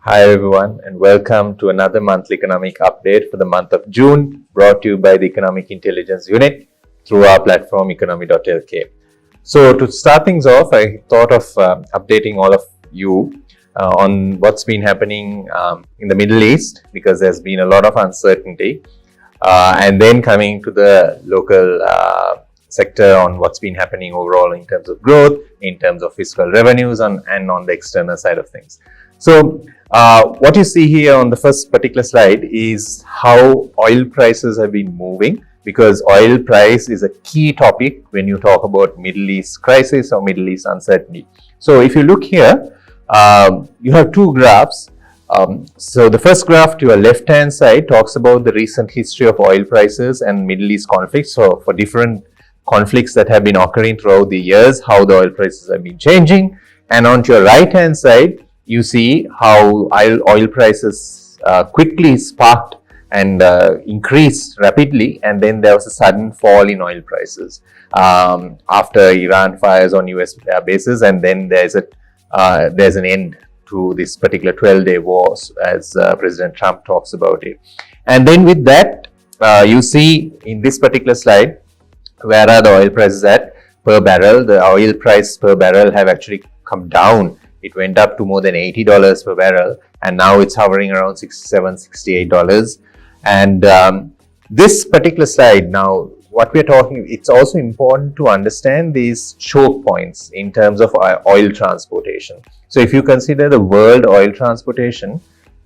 Hi everyone, and welcome to another monthly economic update for the month of June, brought to you by the Economic Intelligence Unit through our platform Economy.lk. So to start things off, I thought of updating all of you on what's been happening in the Middle East, because there's been a lot of uncertainty, and then coming to the local sector on what's been happening overall in terms of growth, in terms of fiscal revenues, and on the external side of things. So what you see here on the first particular slide is how oil prices have been moving, because oil price is a key topic when you talk about Middle East crisis or Middle East uncertainty. So if you look here, you have two graphs. So the first graph to your left hand side talks about the recent history of oil prices and Middle East conflicts. So for different conflicts that have been occurring throughout the years, how the oil prices have been changing. And on your right hand side, you see how oil prices quickly sparked and increased rapidly, and then there was a sudden fall in oil prices after Iran fires on US bases, and then there's an end to this particular 12-day war, as President Trump talks about it. And then with that, you see in this particular slide, where are the oil prices at per barrel? The oil price per barrel have actually come down. It went up to more than $80 per barrel, and now it's hovering around $67, $68. And this particular slide, now what we're talking, it's also important to understand these choke points in terms of oil transportation. So if you consider the world oil transportation,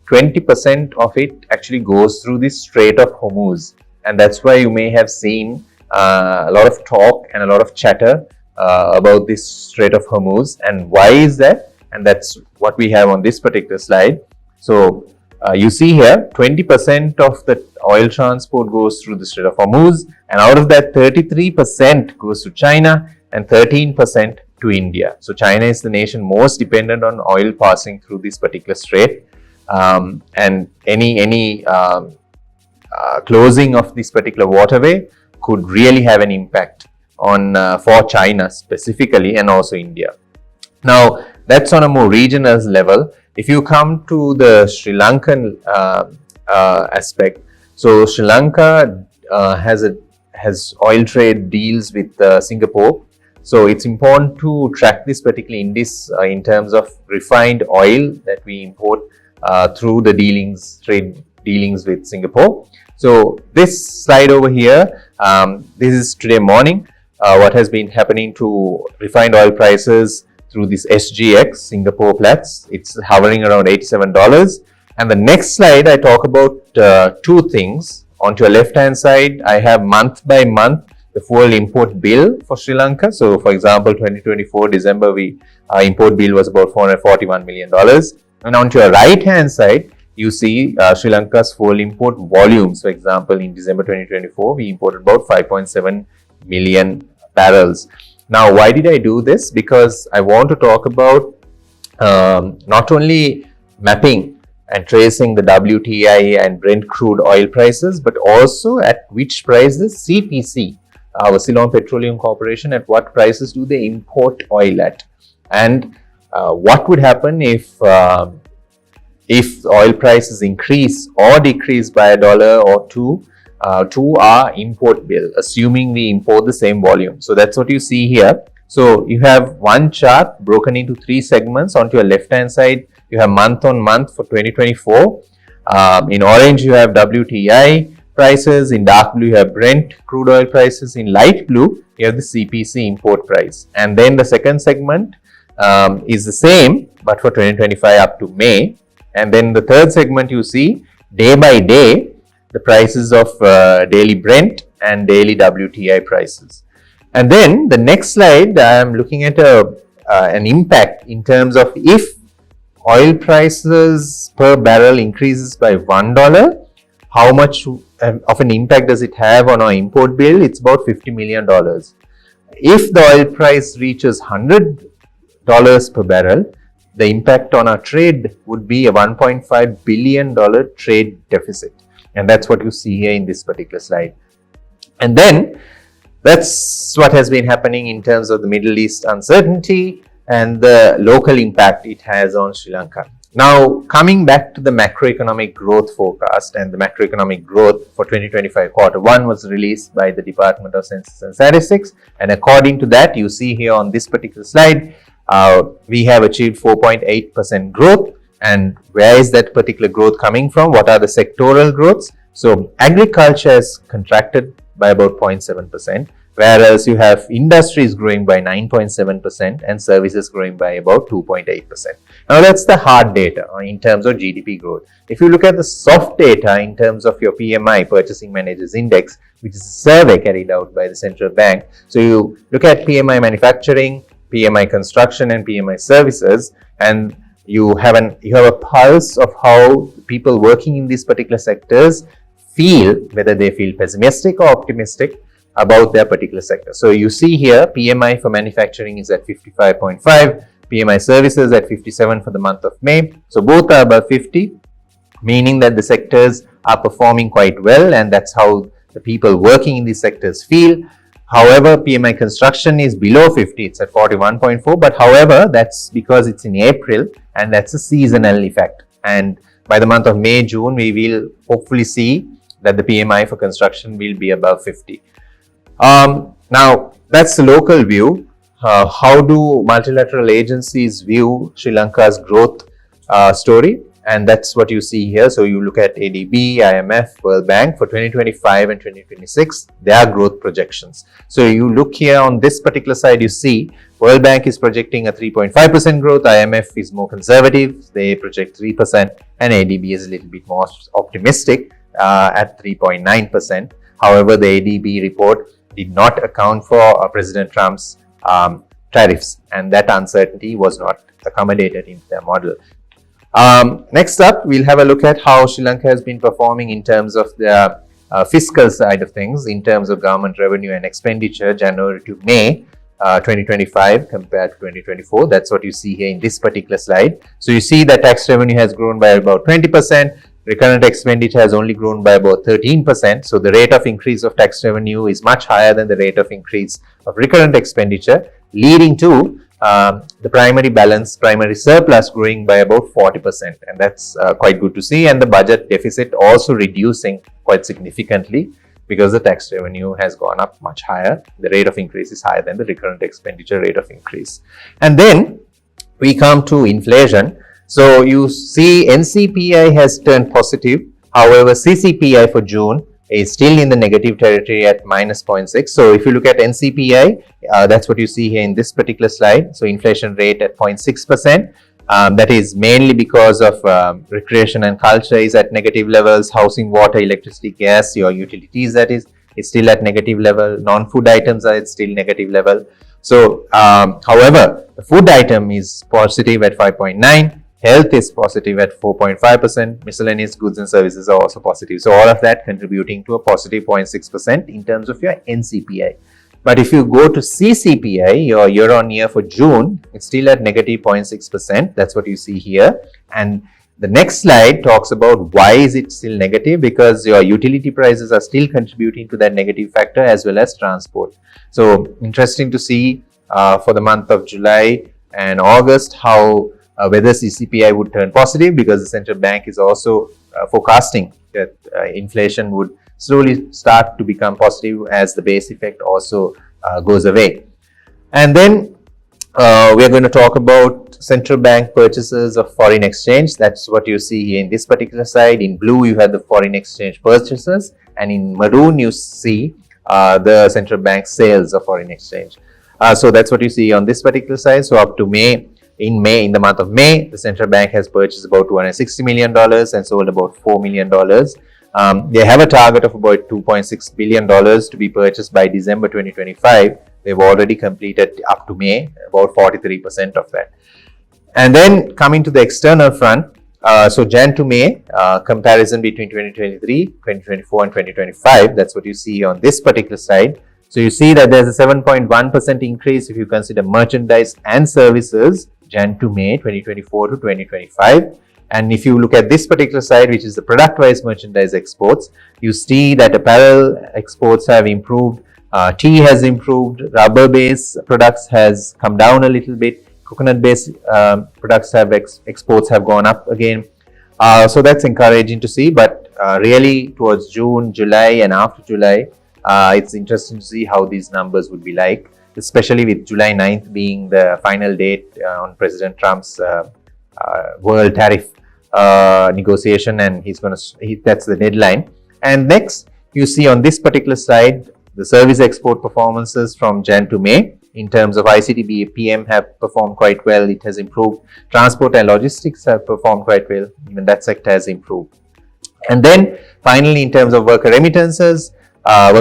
20% of it actually goes through the Strait of Hormuz. And that's why you may have seen a lot of talk and a lot of chatter about this Strait of Hormuz. And why is that? And that's what we have on this particular slide. So you see here, 20% of the oil transport goes through the Strait of Hormuz, and out of that 33% goes to China and 13% to India. So China is the nation most dependent on oil passing through this particular strait, and any closing of this particular waterway could really have an impact on for China specifically, and also India. Now that's on a more regional level. If you come to the Sri Lankan aspect, so Sri Lanka has oil trade deals with Singapore. So it's important to track this particular index in terms of refined oil that we import through the trade dealings with Singapore. So this slide over here, this is today morning, what has been happening to refined oil prices through this SGX Singapore Platts. It's hovering around $87. And the next slide, I talk about two things. On your left hand side, I have month by month the fuel import bill for Sri Lanka. So for example, 2024 December, our import bill was about $441 million. And on your right hand side, you see Sri Lanka's fuel import volumes. For example, in December 2024, we imported about 5.7 million barrels. Now, why did I do this? Because I want to talk about not only mapping and tracing the WTI and Brent crude oil prices, but also at which prices CPC, our Ceylon Petroleum Corporation, at what prices do they import oil at, and what would happen if oil prices increase or decrease by $1 or $2 to our import bill, assuming we import the same volume. So that's what you see here. So you have one chart broken into three segments. On your left hand side, you have month on month for 2024. In orange, you have WTI prices. In dark blue, you have Brent crude oil prices. In light blue, you have the CPC import price. And then the second segment is the same, but for 2025 up to May. And then the third segment, you see day by day the prices of daily Brent and daily WTI prices. And then the next slide, I am looking at an impact in terms of if oil prices per barrel increases by $1, how much of an impact does it have on our import bill? It's about $50 million. If the oil price reaches $100 per barrel, the impact on our trade would be a $1.5 billion trade deficit. And that's what you see here in this particular slide. And then that's what has been happening in terms of the Middle East uncertainty and the local impact it has on Sri Lanka. Now, coming back to the macroeconomic growth forecast, and the macroeconomic growth for 2025 quarter one was released by the Department of Census and Statistics, and according to that, you see here on this particular slide, we have achieved 4.8% growth. And where is that particular growth coming from? What are the sectoral growths? So agriculture has contracted by about 0.7%, whereas you have industries growing by 9.7% and services growing by about 2.8%. Now that's the hard data in terms of GDP growth. If you look at the soft data in terms of your PMI, Purchasing Managers Index, which is a survey carried out by the central bank. So you look at PMI manufacturing, PMI construction and PMI services, and you have a pulse of how people working in these particular sectors feel, whether they feel pessimistic or optimistic about their particular sector. So you see here PMI for manufacturing is at 55.5, PMI services at 57 for the month of May. So both are above 50, meaning that the sectors are performing quite well, and that's how the people working in these sectors feel. However, PMI construction is below 50, it's at 41.4, but however, that's because it's in April and that's a seasonal effect. And by the month of May, June, we will hopefully see that the PMI for construction will be above 50. Now, that's the local view. How do multilateral agencies view Sri Lanka's growth story? And that's what you see here. So you look at ADB, IMF, World Bank for 2025 and 2026, their growth projections. So you look here on this particular side, you see World Bank is projecting a 3.5% growth, IMF is more conservative, they project 3%, and ADB is a little bit more optimistic at 3.9%. However, the ADB report did not account for President Trump's tariffs, and that uncertainty was not accommodated in their model. Next up, we'll have a look at how Sri Lanka has been performing in terms of the fiscal side of things, in terms of government revenue and expenditure, January to May 2025 compared to 2024. That's what you see here in this particular slide. So you see that tax revenue has grown by about 20%. Recurrent expenditure has only grown by about 13%. So the rate of increase of tax revenue is much higher than the rate of increase of recurrent expenditure, leading to the primary surplus growing by about 40%, and that's quite good to see. And the budget deficit also reducing quite significantly because the tax revenue has gone up much higher. The rate of increase is higher than the recurrent expenditure rate of increase. And then we come to inflation. So you see NCPI has turned positive. However, CCPI for June is still in the negative territory at minus 0.6. So if you look at NCPI, that's what you see here in this particular slide. So inflation rate at 0.6%. That is mainly because of recreation and culture is at negative levels, housing, water, electricity, gas, your utilities, that is still at negative level, non-food items are at still negative level. So however, the food item is positive at 5.9, health is positive at 4.5%, miscellaneous goods and services are also positive. So all of that contributing to a positive 0.6% in terms of your NCPI. But if you go to CCPI, your year on year for June, it's still at negative 0.6%. That's what you see here. And the next slide talks about why is it still negative, because your utility prices are still contributing to that negative factor, as well as transport. So interesting to see for the month of July and August how whether CCPI would turn positive, because the central bank is also forecasting that inflation would slowly start to become positive as the base effect also goes away. And then we are going to talk about central bank purchases of foreign exchange. That's what you see here in this particular slide. In blue, you have the foreign exchange purchases, and in maroon, you see the central bank sales of foreign exchange. So that's what you see on this particular slide. So up to May, in the month of May, the central bank has purchased about $260 million and sold about $4 million. They have a target of about $2.6 billion to be purchased by December 2025. They've already completed up to May, about 43% of that. And then coming to the external front, so Jan to May, comparison between 2023, 2024 and 2025, that's what you see on this particular slide. So you see that there's a 7.1% increase if you consider merchandise and services, Jan to May 2024 to 2025. And if you look at this particular side, which is the product-wise merchandise exports, you see that apparel exports have improved, tea has improved, rubber-based products has come down a little bit, coconut-based products have exports have gone up again. So that's encouraging to see. But really, towards June, July, and after July, it's interesting to see how these numbers would be like, especially with July 9th being the final date on President Trump's world tariff negotiation, and that's the deadline. And next, you see on this particular slide the service export performances from Jan to May. In terms of ICT, PM have performed quite well. It has improved. Transport and logistics have performed quite well. Even that sector has improved. And then finally, in terms of worker remittances are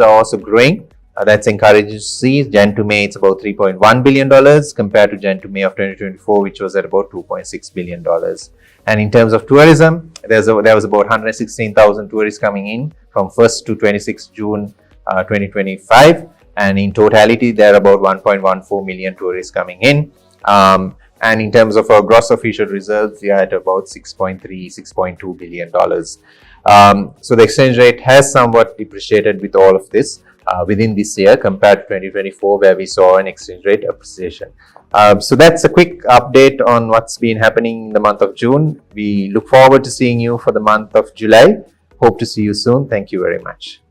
also growing. That's encouraging to see. Jan to May, it's about $3.1 billion compared to Jan to May of 2024, which was at about $2.6 billion. And in terms of tourism, there was about 116,000 tourists coming in from 1st to 26th June 2025. And in totality, there are about 1.14 million tourists coming in. And in terms of our gross official reserves, we are at about $6.2 billion. So the exchange rate has somewhat depreciated with all of this within this year compared to 2024, where we saw an exchange rate appreciation. So that's a quick update on what's been happening in the month of June. We look forward to seeing you for the month of July. Hope to see you soon. Thank you very much.